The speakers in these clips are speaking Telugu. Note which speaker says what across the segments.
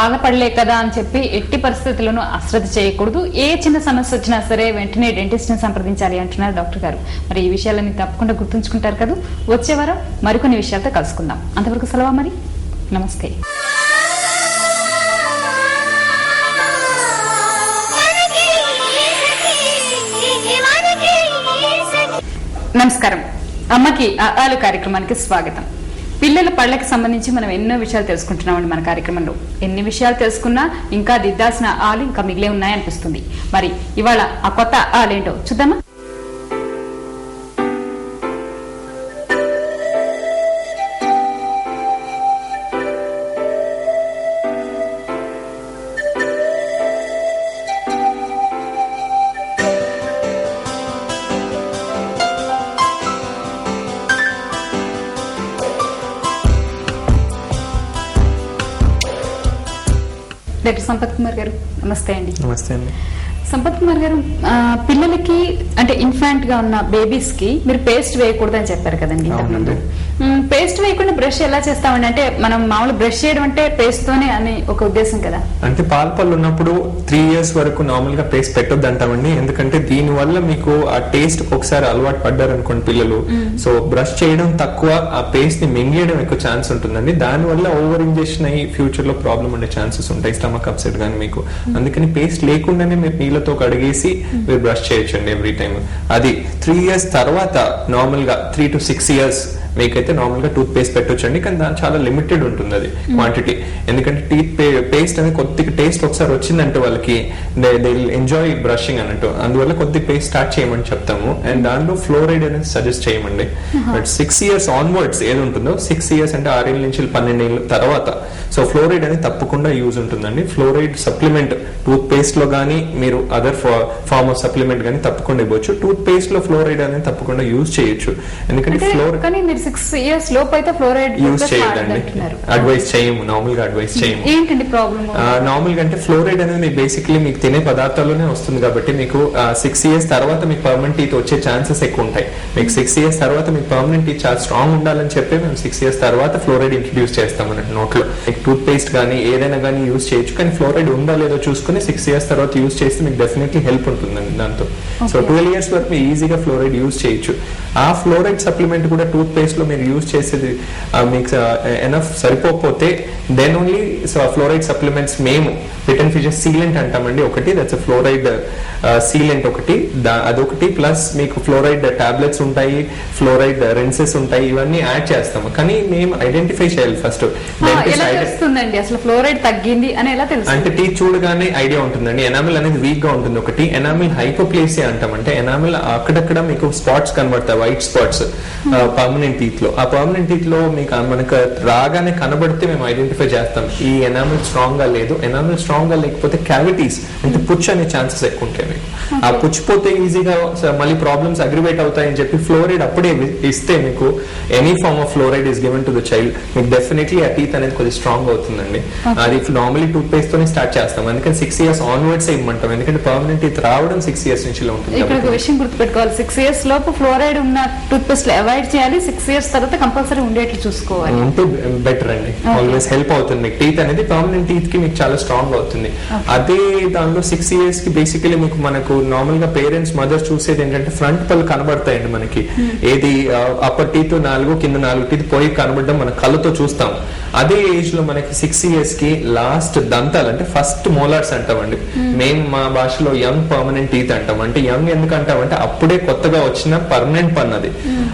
Speaker 1: బాధపడలే కదా అని చెప్పి ఎట్టి పరిస్థితుల్లోనూ అశ్రద్ధ చేయకూడదు. ఏ చిన్న సమస్య వచ్చినా సరే వెంటనే డెంటిస్ట్ ని సంప్రదించాలి అంటున్నారు డాక్టర్ గారు. మరి ఈ విషయాలన్నీ తప్పకుండా గుర్తుంచుకుంటారు కదా. వచ్చే వారం మరికొన్ని విషయాలతో కలుసుకుందాం. అంతవరకు సెలవు మరి. నమస్తే. నమస్కారం. అమ్మకి ఆలు కార్యక్రమానికి స్వాగతం. పిల్లల పళ్ళకి సంబంధించి మనం ఎన్నో విషయాలు తెలుసుకుంటున్నామండి. మన కార్యక్రమంలో ఎన్ని విషయాలు తెలుసుకున్నా ఇంకా దిద్దాల్సిన ఆలు ఇంకా మిగిలే ఉన్నాయనిపిస్తుంది. మరి ఇవాళ ఆ కొత్త ఆలేంటో చూద్దామా. డాక్టర్ సంపత్ కుమార్ గారు నమస్తే అండి.
Speaker 2: నమస్తే అండి.
Speaker 1: సంపత్ కుమార్ గారు, పిల్లలకి అంటే ఇన్ఫాంట్ గా ఉన్న బేబీస్ కి మీరు పేస్ట్ వేయకూడదు అని చెప్పారు కదండి ఇంతకుముందు. పేస్ట్ వేయకుండా బ్రష్ ఎలా చేస్తామండి? అంటే మనం మామూలు బ్రష్ చేయడం అంటే పేస్ట్ తోనే అని ఒక ఉద్దేశం కదా.
Speaker 2: అంటే పాల పళ్ళు ఉన్నప్పుడు 3 years వరకు నార్మల్ గా పేస్ట్ పెట్టొద్దు అంటామండి. ఎందుకంటే దీని వల్ల మీకు ఆ టేస్ట్ ఒకసారి అలవాటు పడ్డారు అనుకోండి పిల్లలు, సో బ్రష్ చేయడం తక్కువ, ఆ పేస్ట్ ని మింగేయడం ఎక్కువ ఛాన్స్ ఉంటుందండి. దాని వల్ల ఓవర్ ఇంజెక్షన్ అయ్యి ఫ్యూచర్ లో ప్రాబ్లం ఉండే ఛాన్సెస్ ఉంటాయి, స్టమక్ అప్సెట్ గానీ మీకు. అందుకని పేస్ట్ లేకుండానే మీరు నీళ్ళతో కడిగేసి మీరు బ్రష్ చేయొచ్చండి ఎవ్రీ టైం. అది 3 years తర్వాత నార్మల్ గా 3 to 6 years మీకైతే నార్మల్ గా టూత్ పేస్ట్ పెట్టొచ్చండి. కానీ దాని చాలా లిమిటెడ్ ఉంటుంది అది క్వాంటిటీ. ఎందుకంటే టీత్ పేస్ట్ అనేది కొద్దిగా టేస్ట్ ఒకసారి వచ్చిందంటే వాళ్ళకి దే ఎంజాయ్ బ్రషింగ్ అన్నట్టు. అందువల్ల కొద్దిగా పేస్ట్ స్టార్ట్ చేయమని చెప్తాము. అండ్ దానిలో ఫ్లోరైడ్ అనేది సజెస్ట్ చేయమండి. బట్ 6 years ఆన్వర్డ్స్ ఏది ఉంటుందో, 6 years అంటే 6 ఏళ్ళ నుంచి 12 ఏళ్ళ తర్వాత, సో ఫ్లోరైడ్ అనేది తప్పకుండా యూజ్ ఉంటుందండి. ఫ్లోరైడ్ సప్లిమెంట్ టూత్ పేస్ట్ లో గానీ మీరు అదర్ ఫార్మ్ ఆఫ్ సప్లిమెంట్ గానీ తప్పకుండా ఇవ్వచ్చు. టూత్ పేస్ట్ లో ఫ్లోరైడ్ అనేది తప్పకుండా యూజ్ చేయొచ్చు. ఎందుకంటే ఫ్లోరైడ్
Speaker 1: 6 years లోపు అయితే ఫ్లోరైడ్
Speaker 2: యూజ్ చేయదండి, అడ్వైస్ చేయము. నార్మల్ గా అడ్వైస్ చేయము.
Speaker 1: ఏంటండి ప్రాబ్లమ్?
Speaker 2: నార్మల్ గా అంటే ఫ్లోరైడ్ అనేది మీకు బేసిక్లీ మీకు తినే పదార్థాల్లోనే వస్తుంది కాబట్టి మీకు 6 years తర్వాత మీకు పర్మనెంట్ టీత్ వచ్చే ఛాన్సెస్ ఎక్కువ ఉంటాయి. మీకు 6 years తర్వాత మీకు పర్మనెంట్ టీత్ చాలా స్ట్రాంగ్ ఉండాలని చెప్పి మేము 6 years తర్వాత ఫ్లోరైడ్ ఇంట్రడ్యూస్ చేస్తాం అన్నట్టు నోట్లో. టూత్ పేస్ట్ కానీ ఏదైనా కానీ యూజ్ చేయొచ్చు. కానీ ఫ్లోరైడ్ ఉందా లేదో చూసుకుని 6 years తర్వాత యూజ్ చేస్తే మీకు డెఫినెట్లీ హెల్ప్ ఉంటుందండి దాంతో. సో 12 years వరకు మీరు ఈజీగా ఫ్లోరైడ్ యూజ్ చేయొచ్చు. ఆ ఫ్లోరైడ్ సప్లిమెంట్ కూడా టూత్ పేస్ట్ లో మీరు యూజ్ చేసేది మీకు ఎనఫ్ సరిపోతే దెన్ ఓన్లీ ఫ్లోరైడ్ సప్లిమెంట్స్ మేము రిటర్న్ ఫీచర్ సీలెంట్ అంటామండి. ఒకటి దట్స్ ఫ్లోరైడ్ సీలెంట్ ఒకటి, అదొకటి ప్లస్ మీకు ఫ్లోరైడ్ టాబ్లెట్స్ ఉంటాయి, ఫ్లోరైడ్ రెన్సెస్ ఉంటాయి, ఇవన్నీ యాడ్ చేస్తాము. కానీ మేము ఐడెంటిఫై చేయాలి ఫస్ట్.
Speaker 1: అసలు ఫ్లోరైడ్ తగ్గింది అని ఎలా తెలుసు?
Speaker 2: అంటే టీత్ చూడగానే ఐడియా ఉంటుందండి. ఎనామిల్ అనేది వీక్ గా ఉంటుంది ఒకటి. ఎనామిల్ హైపోప్లేసియా అంటాం. అంటే ఎనామిల్ అక్కడక్కడ మీకు స్పాట్స్ కనబడతాయి, వైట్ స్పాట్స్ పర్మనెంట్ టీత్ లో. ఆ పర్మనెంట్ టీత్ లో మీకు మనకు రాగానే కనబడితే మేము ఐడెంటిఫై చేస్తాం ఈ ఎనామిల్ స్ట్రాంగ్ గా లేదు. ఎనామిల్ స్ట్రాంగ్ గా లేకపోతే క్యావిటీస్ అంటే పుచ్చు అనే ఛాన్సెస్ ఎక్కువ ఉంటాయి మీకు. ఆ పుచ్చిపోతే ఈజీగా మళ్ళీ ప్రాబ్లమ్స్ అగ్రివేట్ అవుతాయని చెప్పి ఫ్లోరైడ్ అప్పుడే ఇస్తే మీకు any form of fluoride is given to the child, మీకు డెఫినెట్లీ ఆ టీత్ అనేది కొద్దిగా స్ట్రాంగ్ అవుతుందండి. అది నార్మల్లీ టూత్ పేస్ట్ తోనే స్టార్ట్ చేస్తాం. అందుకని 6 years ఆన్వర్డ్స్ ఇవ్వమంటాం. ఎందుకంటే పర్మనెంట్ టీత్ రావడం 6 years నుంచి ఉంటుంది.
Speaker 1: ఇక్కడ ఒక విషయం గుర్తుపెట్టుకోవాలి, 6 years లోపు ఫ్లోరైడ్ ఉన్న టూత్ పేస్ట్ అవాయిడ్ చేయాలి. 6 years తర్వాత కంపల్సరీ ఉండేట్లు చూసుకోవాలి.
Speaker 2: ఉంటే బెటర్ అండి, ఆల్వేస్ హెల్ప్ అవుతుంది. మీకు టీత్ అనేది పర్మనెంట్ టీత్ కి మీకు చాలా స్ట్రాంగ్ అవుతుంది. అదే దానిలో 6 years కి బేసికలీ మీకు మనకు నార్మల్ గా పేరెంట్స్ మదర్స్ చూసేది ఏంటంటే ఫ్రంట్ పళ్ళు కనబడతాయండి మనకి. ఏది అప్పర్ టీత్ 4 కింద 4 టీత్ పోయి కనబడడం మన కళ్ళతో చూస్తాం. అదే ఏజ్ లో మనకి 6 years కి లాస్ట్ దంతాలు అంటే ఫస్ట్ మోలార్స్ అంటామండి. మేము మా భాషలో యంగ్ పర్మనెంట్ టీత్ అంటాం. అంటే యంగ్ ఎందుకు అంటామంటే అప్పుడే కొత్తగా వచ్చిన పర్మనెంట్ పన్ను అది.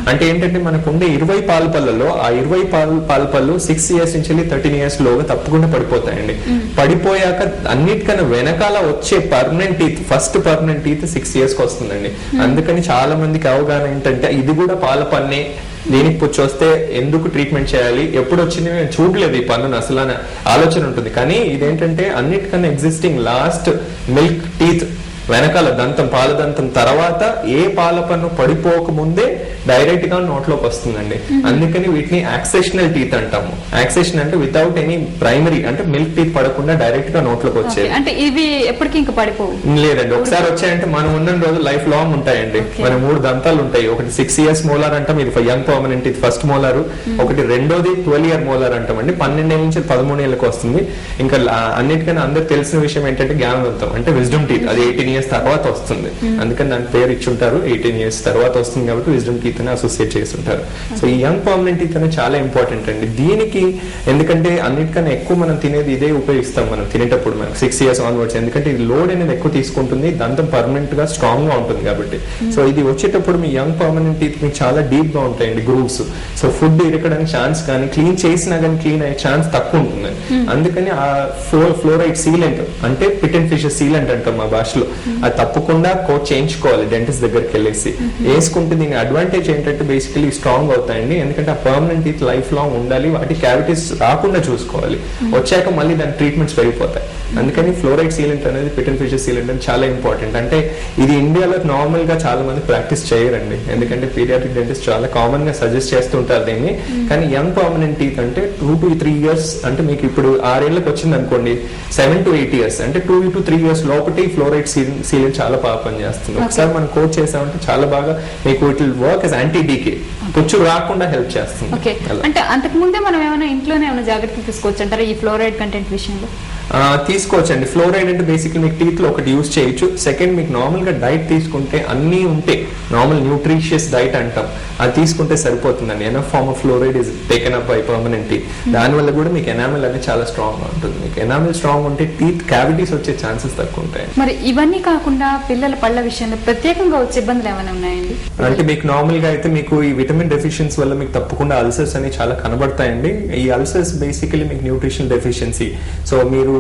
Speaker 2: అంటే ఏంటంటే మనకు ఉండే 20 పాల పళ్ళలో ఆ 20 పాల పళ్ళు 6 years నుంచి 13 years లోగా తప్పకుండా పడిపోతాయండి. పడిపోయాక అన్నిటికన్నా వెనకాల వచ్చే permanent teeth, first permanent teeth 6 years కి వస్తుందండి. అందుకని చాలా మందికి అవగాహన ఏంటంటే ఇది కూడా పాల పన్నే, దీనికి పుచ్చు వస్తే ఎందుకు ట్రీట్మెంట్ చేయాలి, ఎప్పుడు వచ్చింది మేము చూడలేదు ఈ పన్నును అసలు అనే ఆలోచన ఉంటుంది. కానీ ఇదేంటంటే అన్నిటికన్నా ఎగ్జిస్టింగ్ లాస్ట్ మిల్క్ టీత్ వెనకాల దంతం పాల దంతం తర్వాత ఏ పాల పన్ను పడిపోక ముందే డైరెక్ట్ గా నోట్లోకి వస్తుందండి. అందుకని వీటిని యాక్సెషనల్ టీత్ అంటాము. యాక్సెషన్ అంటే వితౌట్ ఎనీ ప్రైమరీ అంటే మిల్క్ టీత్ పడకుండా డైరెక్ట్ గా నోట్లోకి వచ్చేది.
Speaker 1: అంటే ఇవి ఎప్పటికీ ఇంకా పడిపోవు
Speaker 2: లేదండి, ఒకసారి వచ్చాయంటే మనం ఉన్న రోజు లైఫ్ లాంగ్ ఉంటాయండి. మన 3 దంతాలు ఉంటాయి. ఒకటి 6 years మోలార్ అంటాం, ఇది యంగ్ పర్మనెంట్ టీత్ ఫస్ట్ మోలారు. ఒకటి రెండోది 12 year మోలార్ అంటామండి, 12 ఏళ్ళ నుంచి 13 ఏళ్ళకి వస్తుంది. ఇంకా అన్నిటికన్నా అందరికి తెలిసిన విషయం ఏంటంటే జ్ఞానదంతం అంటే విజ్డమ్ టీత్, అది 18 years తర్వాత వస్తుంది. అందుకని దాని పేరు ఇచ్చుంటారు, 18 years తర్వాత వస్తుంది కాబట్టి విజ్డమ్ టీత్ అని అసోసియేట్ చేస్తుంటారు. సో ఈ యంగ్ పర్మనెంట్ టీత్ అనేది చాలా ఇంపార్టెంట్ అండి. దీనికి ఎందుకంటే అన్నిటికన్నా ఎక్కువ మనం తినేది ఇదే ఉపయోగిస్తాం మనం తినేటప్పుడు, మనకు 6 years ఆన్వర్డ్స్. ఎందుకంటే ఇది లోడ్ అనేది ఎక్కువ తీసుకుంటుంది, దంతం పర్మనెంట్ గా స్ట్రాంగ్ గా ఉంటుంది కాబట్టి. సో ఇది వచ్చేటప్పుడు మీ యంగ్ పర్మనెంట్ టీత్ మీకు చాలా డీప్ గా ఉంటాయండి గ్రూవ్స్. సో ఫుడ్ ఇరకడానికి ఛాన్స్ కానీ క్లీన్ చేసినా కానీ క్లీన్ అయ్యే ఛాన్స్ తక్కువ ఉంటుంది. అందుకని ఆ ఫ్లోరైడ్ సీలెంట్ అంటే పిట్ అండ్ ఫిష్ సీలెంట్ అంటాం మా భాషలో, అది తప్పకుండా కోట్ చేయించుకోవాలి డెంటిస్ట్ దగ్గరికి వెళ్ళేసి. వేసుకుంటే దీని అడ్వాంటేజ్ ఏంటంటే బేసికలీ స్ట్రాంగ్ అవుతాయండి. ఎందుకంటే ఆ పర్మనెంట్ టీత్ లైఫ్ లాంగ్ ఉండాలి, వాటి క్యావిటీస్ రాకుండా చూసుకోవాలి. వచ్చాక మళ్ళీ దాని ట్రీట్మెంట్స్ పెరిగిపోతాయి. అందుకని ఫ్లోరైడ్ సీలెంట్ అనేది పిట్ అండ్ ఫిష్ సీలెంట్ అనేది చాలా ఇంపార్టెంట్. అంటే ఇది ఇండియాలో నార్మల్ గా చాలా మంది ప్రాక్టీస్ చేయరండి, ఎందుకంటే పీడియాట్రిక్ డెంటిస్ట్ చాలా కామన్ గా సజెస్ట్ చేస్తుంటారు దీన్ని. కానీ యంగ్ పర్మనెంట్ టీత్ అంటే 2 to 3 years అంటే మీకు ఇప్పుడు 6 ఏళ్ళకి వచ్చింది అనుకోండి, 7 to 8 years అంటే 2 to 3 years లోపటి ఫ్లోరైడ్ సీలెంట్ చాలా బాగా పనిచేస్తుంది. ఒకసారి మనం కోట్ చేసామంటే చాలా బాగా మీకు it will work as anti decay, పుచ్చు రాకుండా హెల్ప్ చేస్తుంది.
Speaker 1: అంటే అంతకు ముందే మనం ఏమైనా ఇంట్లోనే ఏమైనా జాగ్రత్తలు తీసుకోవచ్చు అంటారా ఈ ఫ్లోరైడ్ కంటెంట్ విషయంలో?
Speaker 2: తీసుకోవచ్చండి. ఫ్లోరైడ్ అంటే బేసిక్లీ మీకు టీత్ లో ఒకటి యూజ్ చేయొచ్చు. సెకండ్, మీకు నార్మల్ గా డైట్ తీసుకుంటే అన్ని ఉంటే నార్మల్ న్యూట్రిషియస్ డైట్ అంటాం, అది తీసుకుంటే సరిపోతుందండి. Enough form of fluoride is taken up by permanent teeth. దానివల్ల కూడా మీకు ఎనామిల్ అనేది చాలా స్ట్రాంగ్ గా ఉంటుంది. మీకు ఎనామిల్ స్ట్రాంగ్ ఉంటే టీత్ క్యావిటీస్ వచ్చే ఛాన్సెస్ తక్కువ ఉంటాయి.
Speaker 1: మరి ఇవన్నీ కాకుండా పిల్లల పళ్ళ విషయంలో ప్రత్యేకంగా వచ్చే ఇబ్బందులు ఏమైనా ఉన్నాయండి?
Speaker 2: అంటే మీకు నార్మల్ గా అయితే మీకు ఈ విటమిన్ డెఫిషియన్సీ వల్ల మీకు తప్పకుండా అల్సర్స్ అనేవి చాలా కనబడతాయండి. ఈ అల్సర్స్ బేసికలీ మీకు న్యూట్రిషన్ డెఫిషియన్సీ. సో మీరు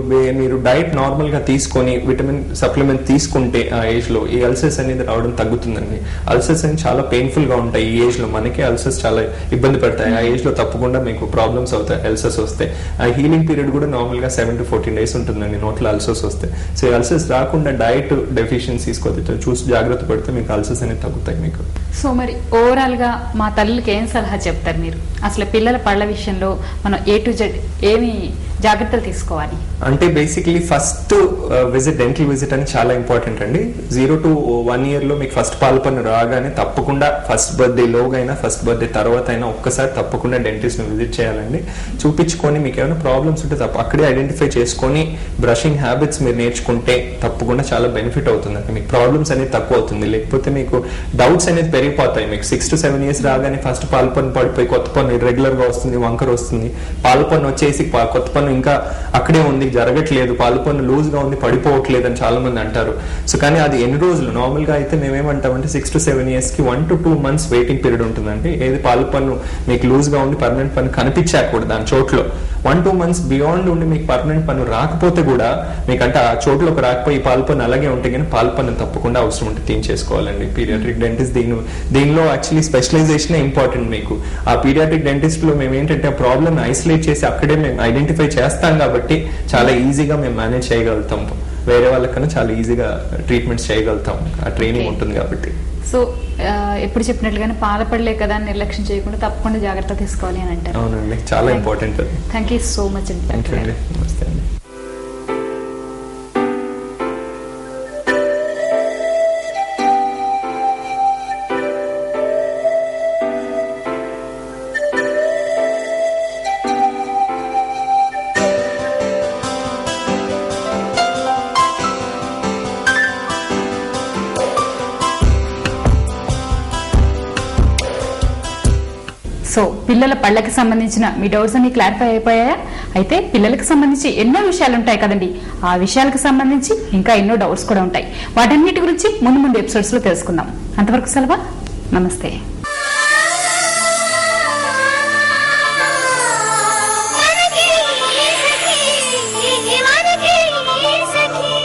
Speaker 2: డైట్ నార్మల్ గా తీసుకొని విటమిన్ సప్లిమెంట్ తీసుకుంటే ఆ ఏజ్ లో ఈ అల్సర్స్ అనేది రావడం తగ్గుతుందండి. అల్సర్స్ అనేది చాలా పెయిన్ఫుల్ గా ఉంటాయి ఈ ఏజ్ లో, మనకే అల్సర్స్ చాలా ఇబ్బంది పెడతాయి. ఆ ఏజ్ లో తప్పకుండా మీకు ప్రాబ్లమ్స్ అవుతాయి అల్సర్స్ వస్తే. ఆ హీలింగ్ పీరియడ్ కూడా నార్మల్ గా 7 to 14 days ఉంటుందండి నోట్లో అల్సర్స్ వస్తే. సో ఈ అల్సర్స్ రాకుండా డైట్ డెఫిషియన్సీస్ కొద్దిగా చూసి జాగ్రత్త పడితే మీకు అల్సర్స్ అనేది తగ్గుతాయి మీకు.
Speaker 1: సో మరి ఓవరాల్ గా మా తల్లులకి ఏం సలహా చెప్తారు మీరు? అసలు పిల్లల పళ్ళ విషయంలో మనం A to Z ఏమి జాగ్రత్తలు తీసుకోవాలి?
Speaker 2: అంటే basically first visit dental visit అని చాలా ఇంపార్టెంట్ అండి. 0 to 1 year లో మీకు ఫస్ట్ పాల పన్ను రాగానే తప్పకుండా ఫస్ట్ బర్త్డే లోగైనా ఫస్ట్ బర్త్డే తర్వాత అయినా ఒక్కసారి తప్పకుండా డెంటిస్ట్ ని విజిట్ చేయాలండి. చూపించుకొని మీకు ఏమైనా ప్రాబ్లమ్స్ ఉంటే అక్కడే ఐడెంటిఫై చేసుకొని బ్రషింగ్ హ్యాబిట్స్ మీరు నేర్చుకుంటే తప్పకుండా చాలా బెనిఫిట్ అవుతుందండి. మీకు ప్రాబ్లమ్స్ అనేది తక్కువ అవుతుంది. లేకపోతే మీకు డౌట్స్ అనేది పెరిగిపోతాయి. మీకు 6 to 7 years రాగానే ఫస్ట్ పాల పన్ను పడిపోయి కొత్త పన్ను ఇర్రెగ్యులర్ గా వస్తుంది, వంకర వస్తుంది. పాల పన్ను వచ్చేసి కొత్త పన్ను ఇంకా అక్కడే ఉంది, జరగట్లేదు, పాల పన్ను లూజ్ గా ఉంది, పడిపోవట్లేదు అని చాలా మంది అంటారు. సో కానీ అది ఎన్ని రోజులు నార్మల్ గా అయితే మేమేమంటామంటే 6 to 7 years కి 1 to 2 months వెయిటింగ్ పీరియడ్ ఉంటుందండి. ఏది పాల పన్ను మీకు లూజ్ గా ఉండి పర్మనెంట్ పన్ను కనిపించాక కూడా దాని చోట్లో 1-2 months బియాండ్ ఉండి మీకు పర్మనెంట్ పన్ను రాకపోతే కూడా మీకు అంటే ఆ చోట్లోకి రాకపోయి పాల పన్ను అలాగే ఉంటే కానీ పాల పన్ను తప్పకుండా అవసరం ఉంటే తీయించేసుకోవాలండి. పీడియాట్రిక్ డెంటిస్ట్ దీనిలో యాక్చువల్లీ స్పెషలైజేషన్ ఇంపార్టెంట్. మీకు ఆ పీడియాట్రిక్ డెంటిస్ట్ లో మేము ఏంటంటే ఆ ప్రాబ్లమ్ ఐసోలేట్ చేసి అక్కడే మేము ఐడెంటిఫై చేస్తాం కాబట్టి చాలా ఈజీగా మేము మేనేజ్ చేయగలుగుతాం. వేరే వాళ్ళకన్నా చాలా ఈజీగా ట్రీట్మెంట్స్ చేయగలుగుతాం, ఆ ట్రైనింగ్ ఉంటుంది కాబట్టి.
Speaker 1: సో ఎప్పుడు చెప్పినట్లుగానే పాల పడలే కదా నిర్లక్ష్యం చేయకుండా తప్పకుండా జాగ్రత్త తీసుకోవాలి అని అంటారు.
Speaker 2: అవునండి, చాలా ఇంపార్టెంట్ అది.
Speaker 1: థ్యాంక్ యూ సో మచ్ అండి.
Speaker 2: థ్యాంక్ యూ అండి. నమస్తే అండి.
Speaker 1: సో పిల్లల పళ్ళకి సంబంధించిన మీ డౌట్స్ అన్ని క్లారిఫై అయిపోయాయా? అయితే పిల్లలకు సంబంధించి ఎన్నో విషయాలు ఉంటాయి కదండి, ఆ విషయాలకు సంబంధించి ఇంకా ఎన్నో డౌట్స్ కూడా ఉంటాయి. వాటన్నిటి గురించి ముందు ఎపిసోడ్స్ లో తెలుసుకుందాం. అంతవరకు సెలవు, నమస్తే.